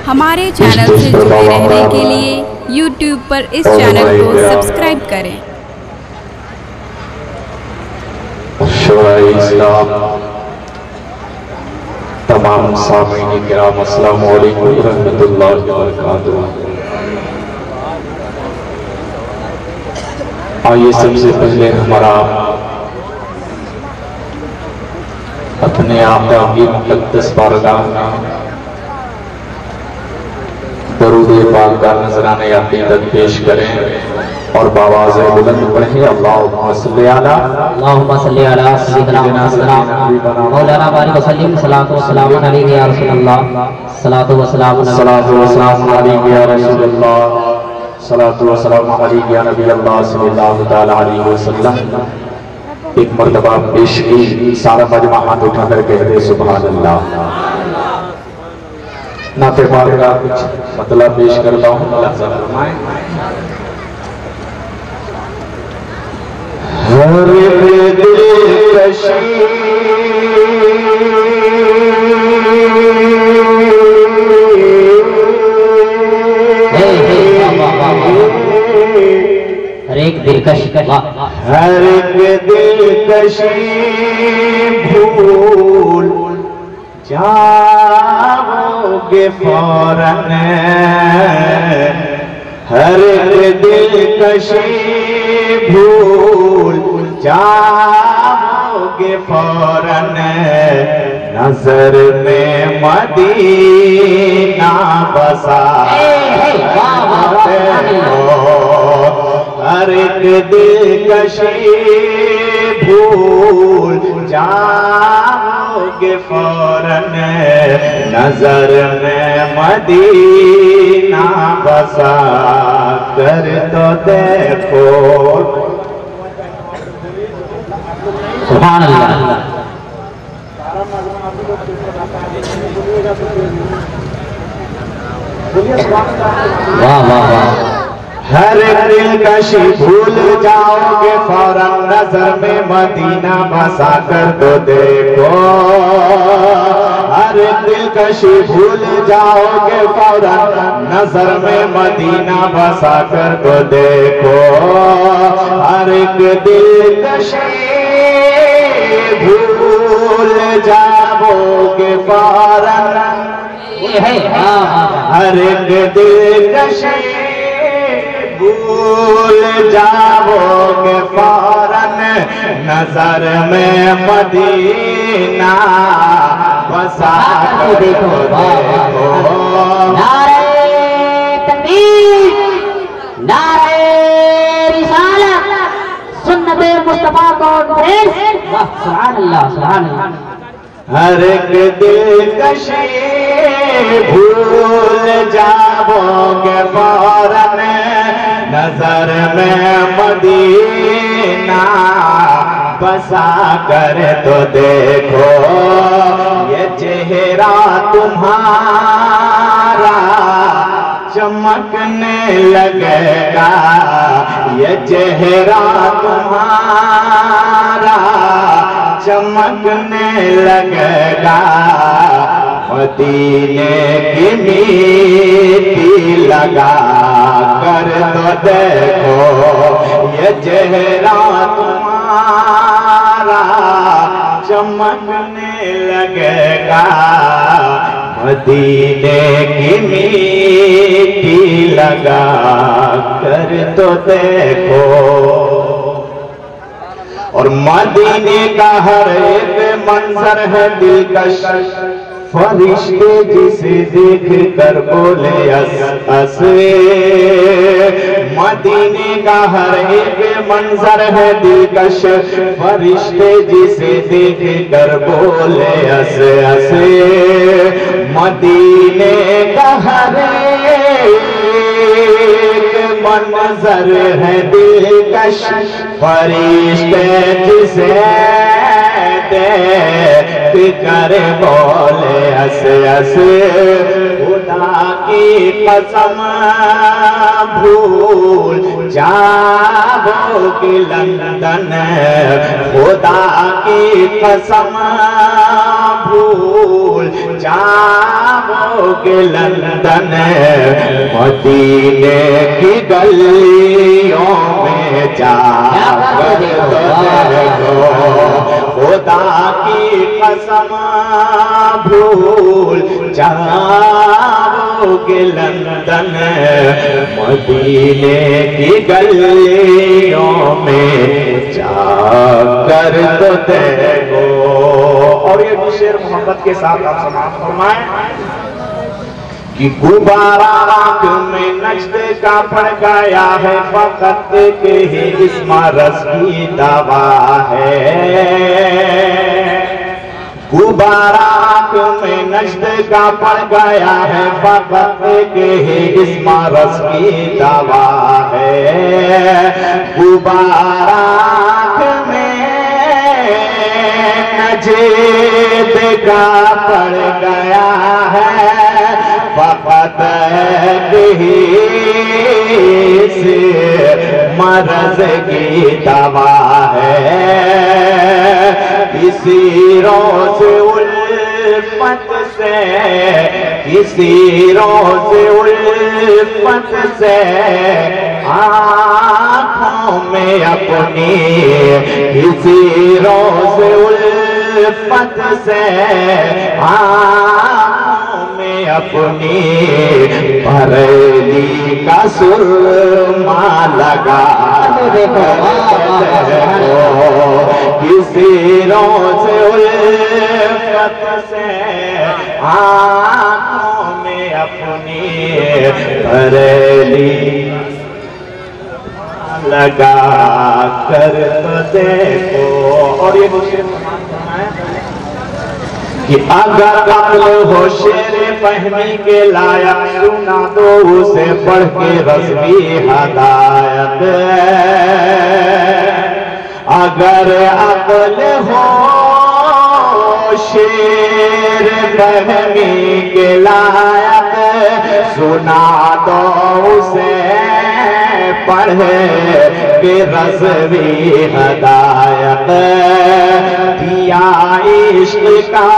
ہمارے چینل سے جڑے رہنے کے لیے YouTube پر اس چینل کو سبسکرائب کریں۔ شورائے اسلام تمام سامعین کرام السلام علیکم ورحمۃ اللہ وبرکاتہ۔ آئیے سب سے پہلے ہمارا اپنے آقا کی مقدس بارگاہ میں درود پاک کا نذرانہ عقیدت پیش کریں اور بآواز بلند پڑھیں اللہم صلی علی سیدنا محمد مولانا بارک وسلم صلاۃ و سلام علیہ یا رسول اللہ صلاۃ و سلام علیہ یا رسول اللہ صلاۃ و سلام علیہ یا نبی اللہ صلی اللہ تعالی علیہ وسلم۔ ایک مرتبہ پیش کی سارا مجمع ہاتھ اٹھا کر کہتے سبحان اللہ۔ نعت پاک کا کچھ مطلب پیش کرتا ہوں، لحظہ فرمائیں۔ ہر دلکشی ہر ایک دلکشی بھول جاؤ گے فوراً، ہر ایک دلکشی بھول جاؤ گے فوراً، نظر میں مدینہ بسا ہر ایک دلکشی بھول جاؤ گے فوراً، نظر میں مدینہ بسا کر تو دیکھو۔ سبحان اللہ۔ واہ واہ واہ۔ ہر دلکشی بھول جاؤ گے فوراً، نظر میں مدینہ بسا کر تو دیکھو۔ ہر دلکشی بھول جاؤ گے فوراً، نظر میں مدینہ بسا کر تو دیکھو۔ ہر ایک دلکشی بھول جاؤ گے فوراً، ہر ایک دلکشی بھول جاؤ گے فوراً، نظر میں مدینہ بسا کر تو دیکھو۔ نعرہ تکبیر، نعرہ رسالت، سنت مصطفیٰ کانفرنس، سبحان اللہ سبحان اللہ۔ ہر ایک دلکشی بھول جاؤ گے فوراً، نظر میں مدینہ بسا کر تو دیکھو۔ یہ چہرہ تمہارا چمکنے لگے گا، یہ چہرہ تمہارا چمکنے لگے گا، مدینے کی میٹھی لگا کر تو دیکھو۔ یہ چہرہ تمہارا چمکنے لگے گا، مدینے کی میٹھی لگا کر تو دیکھو۔ اور مدینے کا ہر ایک منظر ہے دلکش، فرشتے جسے دیکھ کر بولے اس اس۔ مدینے کا ہر ایک منظر ہے دلکش، فرشتے جسے دیکھ کر بولے اس اس۔ مدینے کا ہر ایک منظر ہے دلکش، فرشتے جسے دیکھ کر بولے اس اس۔ خدا کی قسم بھول جاؤ گے لندن، خدا کی قسم بھول جاؤ گے لندن مدینے کی گلیوں میں جا کر دیکھو خدا کی قسم بھول جاؤ گے لندن مدینے کی گلیوں میں جا کر تو دیکھو. اور یہ بھی شعر محبت کے ساتھ آپ سماعت فرمائیں کہ غبارہ آنکھ میں نجد کا پڑ گیا ہے فقط کہ ہی اس مرض کی دوا ہے. غبارہ آنکھ میں نجد کا پڑ گیا ہے فقط کہ ہی اس مرض کی دوا ہے. غبارہ آنکھ میں نجد کا پڑ گیا ہے فقط ہی اس مرض کی دوا ہے. کسی روز الفت سے کسی روز الفت سے آنکھوں میں اپنی کسی روز الفت سے آنکھوں میں اپنی بریلی کا سرما لگا کسی روز الفت سے آنکھوں میں اپنی بریلی لگا کر تو دیکھو. اور یہ مجھے کہ اگر عقل ہو شعر فہمی کے لائق سنا تو اسے پڑھ کے رسمی ہدایت. اگر عقل ہو شعر فہمی کے لائق سنا تو اسے پڑھے کہ رسمی ہدایت. دیا عشق کا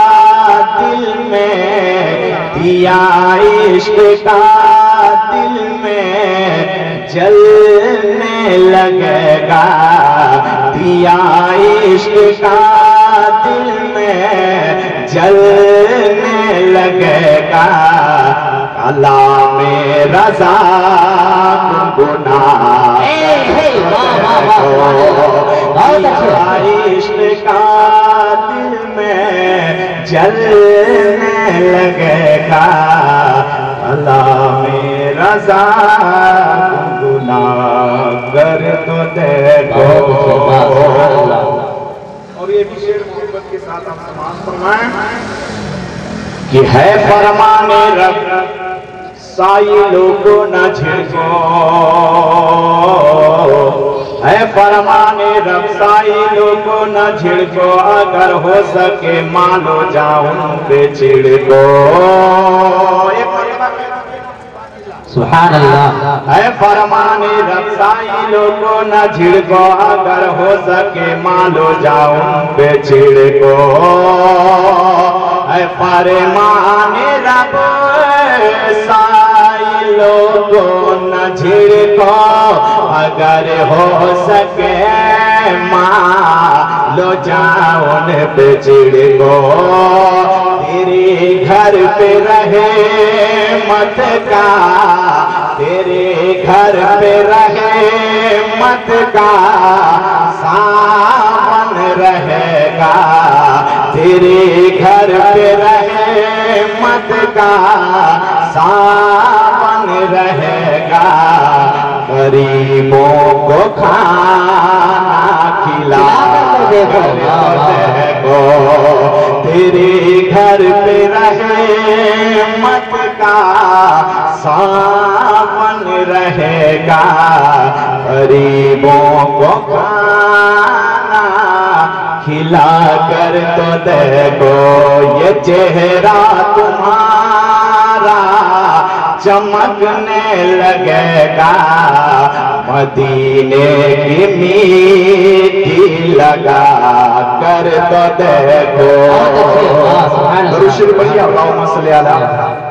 دل میں دیا عشق کا دل میں جلنے لگے گا. دیا عشق کا دل میں جلنے لگے گا. کلام رضا گناہ عشق کا دل میں جلنے لگے گا. کلام رضا گناہ کر تو دیکھو. اور یہ بھی شعر محبت کے ساتھ آپ سماعت فرمائیں کہ ہے فرمان رب سائلوں کو نہ جھڑکو. ہے فرمان رب سائلوں کو نہ جھڑکو. اگر ہو سکے مانو جاؤں پہ چھڑکو. سبحان اللہ. ہے فرمان رب سائلوں کو نہ جھڑکو. اگر ہو سکے مانو جاؤں پہ چھڑکو. ہے فرمان رب سائلوں کو نہ جھڑکو. اگر ہو سکے مانو جاؤں پہ چھڑکو. تیرے گھر پہ رہے مت کا تیرے گھر پہ رہے مت کا سامن رہے گا. تیرے گھر پہ رہے مت کا سامن رہے گا. غریبوں کو کھانا کھلا دیکھو. تیرے گھر پہ رہے مت کا سامن رہے گا. غریبوں کو کھانا کھلا کر تو دیکھو. یہ چہرہ تمہارا چمکنے لگے گا. مدینے کی میٹھی لگا کر تو دیکھو درود شریف پڑھیے اللہم صلی علی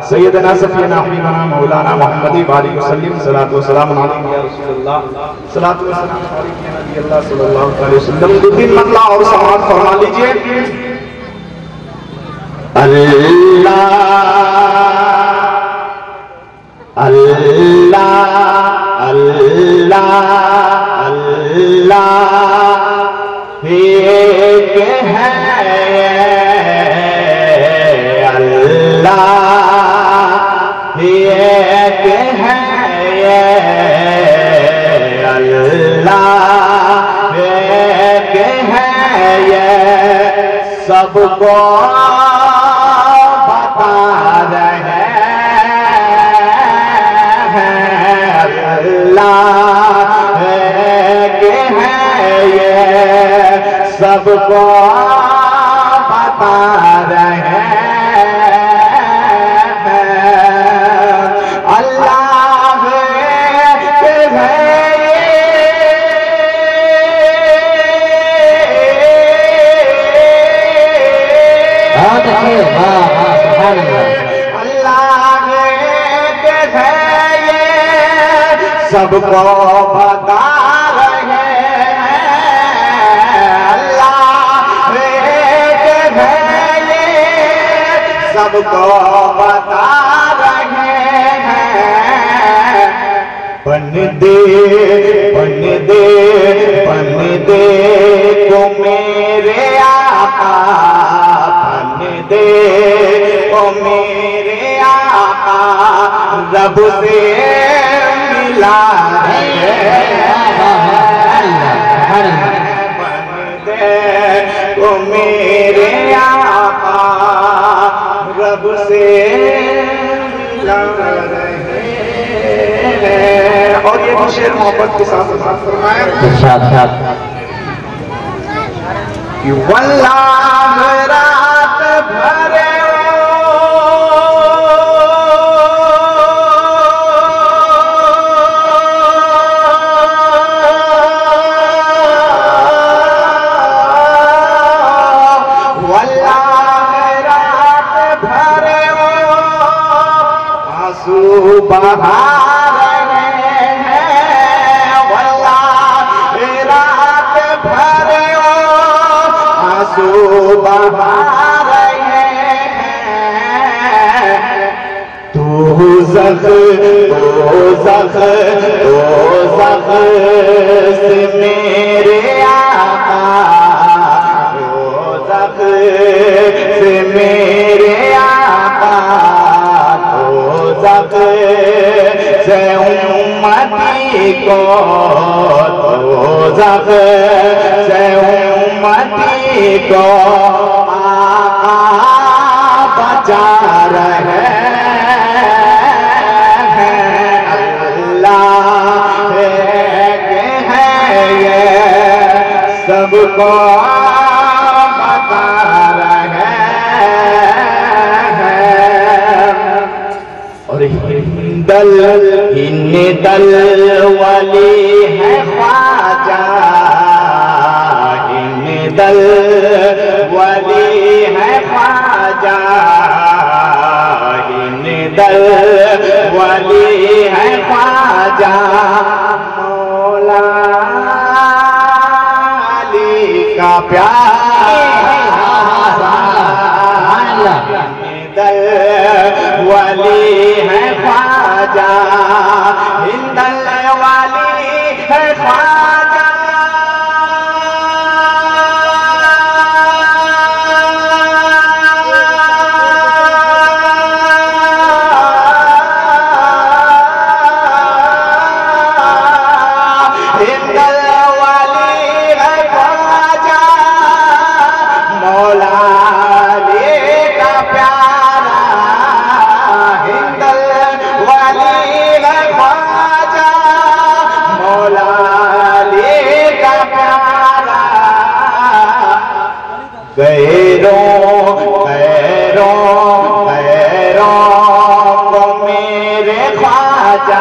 سیدنا سفینا حبیبنا مولانا محمد وآلہ وسلم صلاۃ و سلام علیکم یا رسول اللہ صلاۃ و سلام علیکم یا نبی اللہ صلی اللہ علیہ وسلم دو تین مطلع اور سماعت فرما لیجئے اللہ اللہ اللہ اللہ ایک ہے اللہ ایک ہے اللہ ایک ہے یہ سب کو بتا رہے اللہ ایک ہے یہ سب کو بتا رہے ہیں اللہ ایک ہے بہت اچھے سبحان اللہ اللہ ایک ہے سب کو بتا رہے ہیں اللہ ایک ہے یہ سب کو بتا رہے ہیں بندے بندے بندے کو میرے آقا بندے کو میرے آقا رب سے ملا بندے کو میرے آقا رب سے ملا رہے ہیں اور یہ بھی شعر محبت کے ساتھ فرمائے کہ واللہ رات بھر بہا رہے ہیں واللہ رات بھر آنسو بہا رہے ہیں دوزخ سے میرے آقا دوزخ سے میرے آقا سے امتی کو دوزخ سے امتی کو آقا بچا رہے ہیں اللہ ایک ہے یہ سب کو بتا رہے دل ولی ہے خواجہ دل ولی ہے خواجہ دل ولی ہے خواجہ مولا علی کا پیار دل ولی ہے خواجہ دل والی ہے خواجہ دل والی ہے خواجہ مولا علی کا پیارا غیروں کو میرے خواجہ